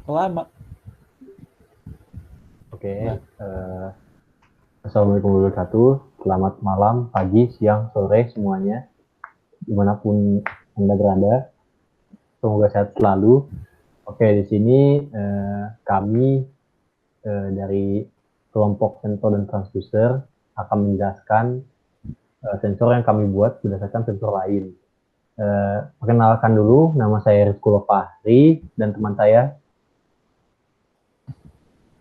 lama. Oke, Nah, Assalamualaikum warahmatullahi wabarakatuh. Selamat malam, pagi, siang, sore semuanya, dimanapun Anda berada. Semoga sehat selalu. Oke, di sini kami dari kelompok sensor dan transducer akan menjelaskan sensor yang kami buat berdasarkan sensor lain. Perkenalkan dulu, nama saya Rizko Fahri dan teman saya.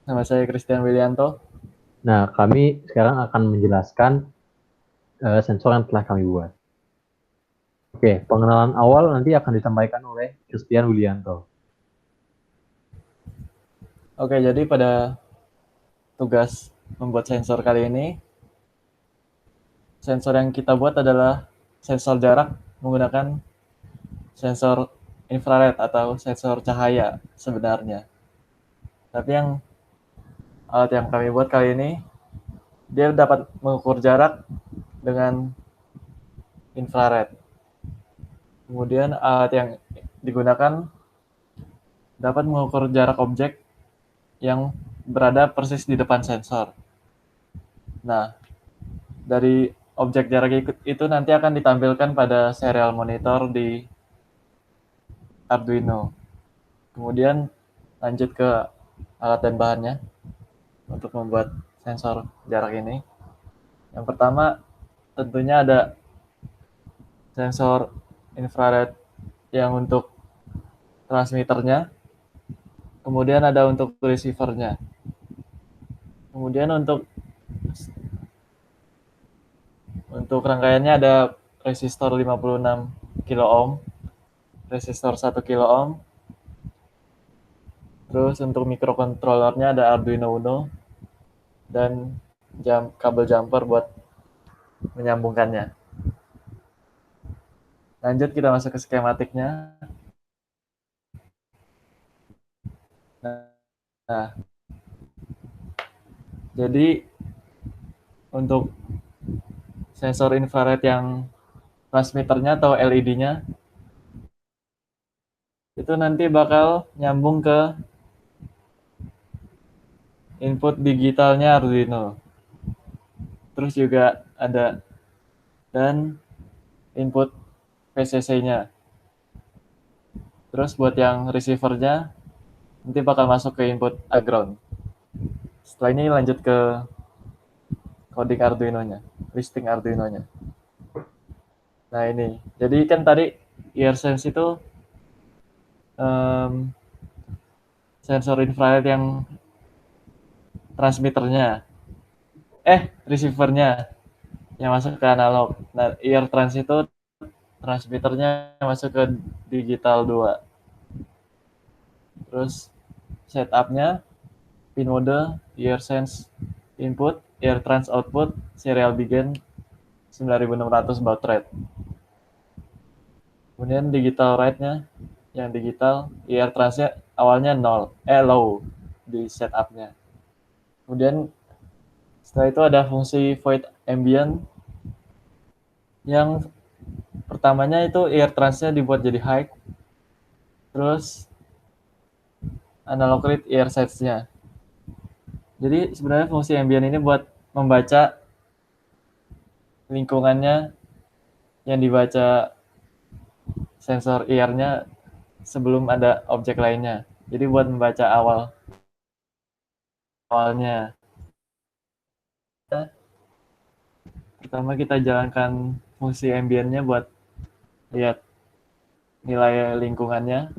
nama saya Christian Willianto. Nah, kami sekarang akan menjelaskan sensor yang telah kami buat. Oke, pengenalan awal nanti akan disampaikan oleh Christian Willianto. Oke, jadi pada tugas membuat sensor kali ini, sensor yang kita buat adalah sensor jarak menggunakan sensor infrared atau sensor cahaya sebenarnya. Tapi yang alat yang kami buat kali ini, dia dapat mengukur jarak dengan infrared. Kemudian alat yang digunakan dapat mengukur jarak objek yang berada persis di depan sensor. Nah, dari objek jarak itu nanti akan ditampilkan pada serial monitor di Arduino. Kemudian lanjut ke alat dan bahannya untuk membuat sensor jarak ini. Yang pertama tentunya ada sensor infrared yang untuk transmitternya, kemudian ada untuk receivernya. Kemudian untuk rangkaiannya ada resistor 56 kilo ohm, resistor 1 kilo ohm. Terus untuk mikrokontrolernya ada Arduino Uno dan kabel jumper buat menyambungkannya. Lanjut kita masuk ke skematiknya. Nah, jadi untuk sensor infrared yang transmitternya atau LED-nya itu nanti bakal nyambung ke input digitalnya Arduino. Terus juga ada dan input PCC-nya. Terus buat yang receiver-nya nanti bakal masuk ke input ground. Setelah ini lanjut ke coding Arduino-nya, listing Arduino-nya. Nah ini, jadi kan tadi earsense itu um, sensor infrared yang transmitternya, receivernya yang masuk ke analog. Nah, ear trans itu transmitternya masuk ke digital 2. Terus setupnya pin mode, ear sense input, ear trans output, serial begin 9600 baud rate. Kemudian digital write-nya, yang digital ear transnya awalnya low di setupnya. Kemudian setelah itu ada fungsi void ambient yang pertamanya itu ear transnya dibuat jadi high, terus analog read ear size-nya. Jadi sebenarnya fungsi ambient ini buat membaca lingkungannya yang dibaca sensor ear-nya sebelum ada objek lainnya. Jadi buat membaca awalnya. Pertama kita jalankan fungsi ambient-nya buat lihat nilai lingkungannya.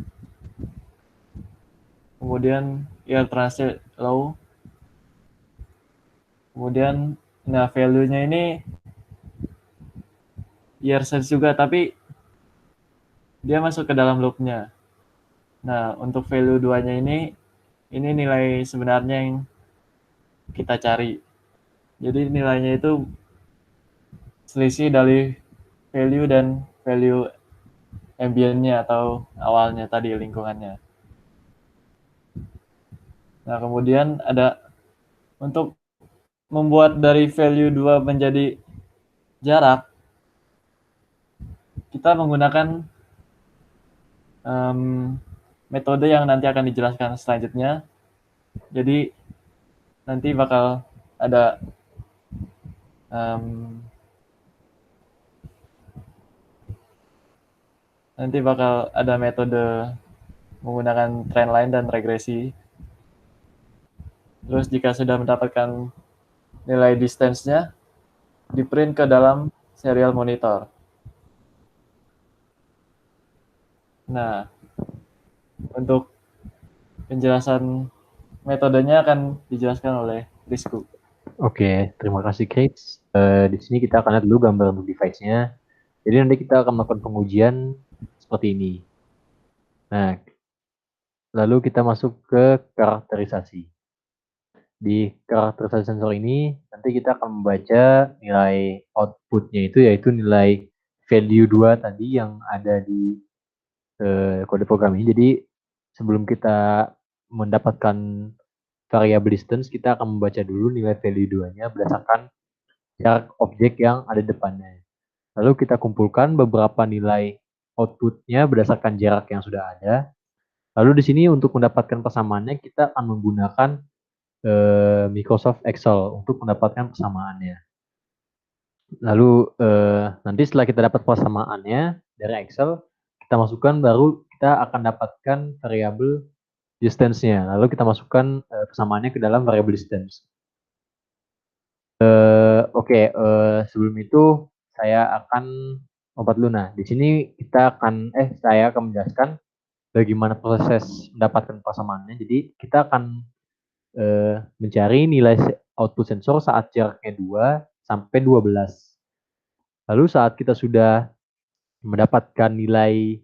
Kemudian ear transit low. Kemudian nah value-nya ini ear sense juga tapi dia masuk ke dalam loop-nya. Nah, untuk value 2-nya ini nilai sebenarnya yang kita cari. Jadi nilainya itu selisih dari value dan value ambient-nya atau awalnya tadi lingkungannya. Nah, kemudian ada untuk membuat dari value 2 menjadi jarak, kita menggunakan um, metode yang nanti akan dijelaskan selanjutnya. Jadi nanti bakal ada um, metode menggunakan trendline dan regresi. Terus jika sudah mendapatkan nilai distance-nya, di print ke dalam serial monitor. Nah, untuk penjelasan metodenya akan dijelaskan oleh Rizku. Oke, terima kasih Chris. Di sini kita akan lihat dulu gambar untuk device-nya. Jadi nanti kita akan melakukan pengujian seperti ini. Nah, lalu kita masuk ke karakterisasi. Di karakterisasi sensor ini, nanti kita akan membaca nilai output-nya itu, yaitu nilai value 2 tadi yang ada di kode program ini. Jadi, sebelum kita mendapatkan variable distance, kita akan membaca dulu nilai value 2-nya berdasarkan jarak objek yang ada di depannya. Lalu kita kumpulkan beberapa nilai output-nya berdasarkan jarak yang sudah ada. Lalu di sini untuk mendapatkan persamaannya kita akan menggunakan Microsoft Excel untuk mendapatkan persamaannya. Lalu nanti setelah kita dapat persamaannya dari Excel, kita masukkan baru kita akan dapatkan variabel distance-nya. Lalu kita masukkan persamaannya ke dalam variabel distance. Oke, sebelum itu saya akan lompat dulu. Nah, di sini saya akan menjelaskan bagaimana proses mendapatkan persamaannya. Jadi kita akan mencari nilai output sensor saat jaraknya 2 sampai 12. Lalu saat kita sudah mendapatkan nilai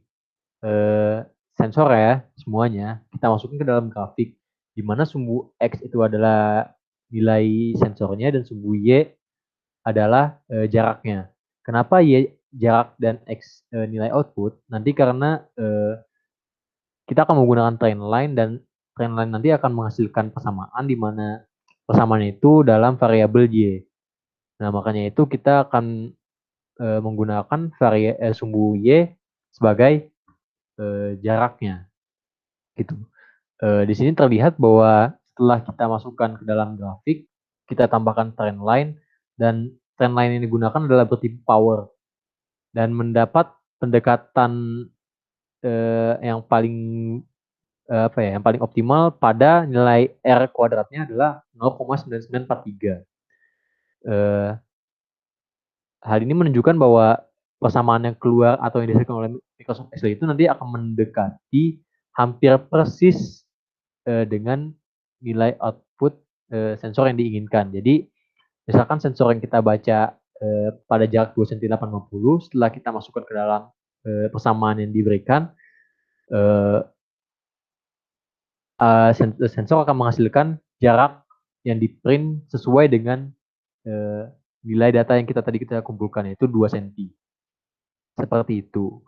sensor ya semuanya, kita masukin ke dalam grafik di mana sumbu X itu adalah nilai sensornya dan sumbu Y adalah jaraknya. Kenapa Y jarak dan X nilai output? Nanti karena kita akan menggunakan trendline dan trendline nanti akan menghasilkan persamaan di mana persamaan itu dalam variabel Y. Nah, makanya itu kita akan menggunakan sumbu Y sebagai jaraknya. Gitu. Di sini terlihat bahwa setelah kita masukkan ke dalam grafik, kita tambahkan trendline dan trendline yang digunakan adalah bertipe power dan mendapat pendekatan yang paling yang paling optimal pada nilai R kuadratnya adalah 0,9943. Hal ini menunjukkan bahwa persamaan yang keluar atau yang dihasilkan oleh Microsoft Excel itu nanti akan mendekati hampir persis dengan nilai output sensor yang diinginkan. Jadi misalkan sensor yang kita baca pada jarak 2 cm 850, setelah kita masukkan ke dalam persamaan yang diberikan, sensor akan menghasilkan jarak yang di print sesuai dengan nilai data yang kita kumpulkan, yaitu 2 cm. Seperti itu.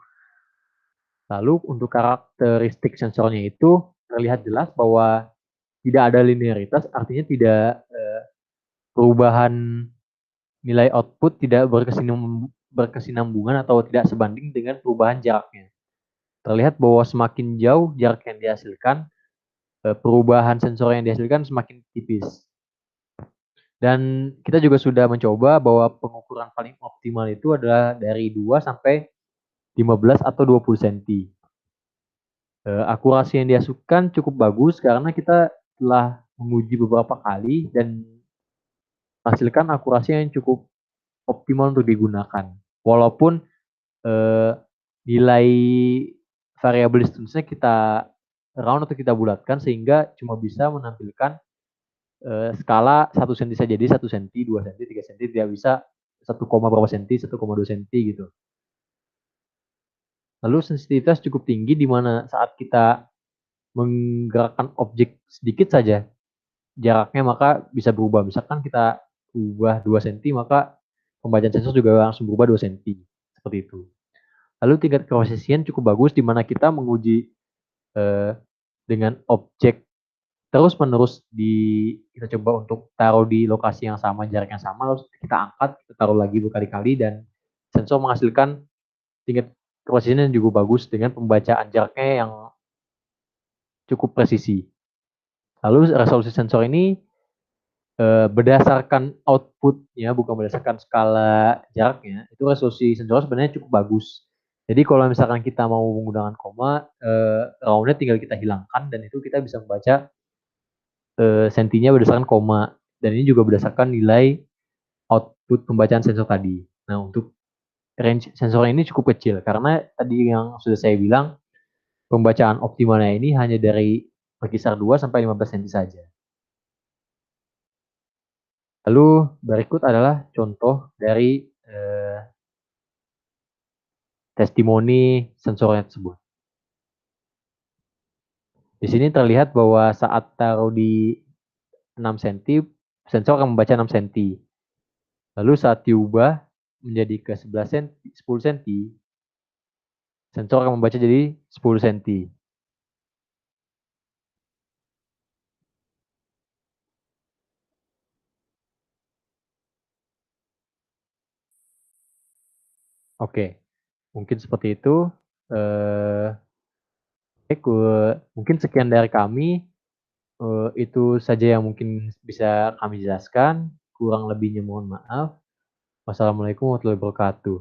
Lalu untuk karakteristik sensornya itu terlihat jelas bahwa tidak ada linearitas, artinya tidak perubahan nilai output tidak berkesinambungan atau tidak sebanding dengan perubahan jaraknya. Terlihat bahwa semakin jauh jarak yang dihasilkan, perubahan sensor yang dihasilkan semakin tipis. Dan kita juga sudah mencoba bahwa pengukuran paling optimal itu adalah dari 2 sampai 15 atau 20 cm. Akurasi yang dihasilkan cukup bagus karena kita telah menguji beberapa kali dan menghasilkan akurasi yang cukup optimal untuk digunakan. Walaupun nilai variabel distance-nya kita round atau kita bulatkan sehingga cuma bisa menampilkan skala 1 cm saja, jadi 1 cm, 2 cm, 3 cm, tidak bisa 1, berapa cm, 1,2 cm gitu. Lalu sensitivitas cukup tinggi di mana saat kita menggerakkan objek sedikit saja jaraknya maka bisa berubah. Misalkan kita ubah 2 cm maka pembacaan sensor juga langsung berubah 2 cm. Seperti itu. Lalu tingkat kepresisian cukup bagus di mana kita menguji dengan objek terus-menerus kita coba untuk taruh di lokasi yang sama, jarak yang sama, lalu kita angkat, kita taruh lagi berkali-kali dan sensor menghasilkan tingkat kepresisian yang juga bagus dengan pembacaan jaraknya yang cukup presisi. Lalu resolusi sensor ini berdasarkan outputnya, bukan berdasarkan skala jaraknya, itu resolusi sensor sebenarnya cukup bagus. Jadi kalau misalkan kita mau menggunakan koma, roundnya tinggal kita hilangkan dan itu kita bisa membaca sentinya berdasarkan koma. Dan ini juga berdasarkan nilai output pembacaan sensor tadi. Nah, untuk range sensor ini cukup kecil karena tadi yang sudah saya bilang pembacaan optimalnya ini hanya dari berkisar 2 sampai 15 cm saja. Lalu berikut adalah contoh dari testimoni sensornya tersebut. Di sini terlihat bahwa saat taruh di 6 cm, sensor akan membaca 6 cm. Lalu saat diubah menjadi ke 11 cm, 10 cm, sensor akan membaca jadi 10 cm. Oke, mungkin seperti itu. Mungkin sekian dari kami. Itu saja yang mungkin bisa kami jelaskan. Kurang lebihnya mohon maaf. Wassalamualaikum warahmatullahi wabarakatuh.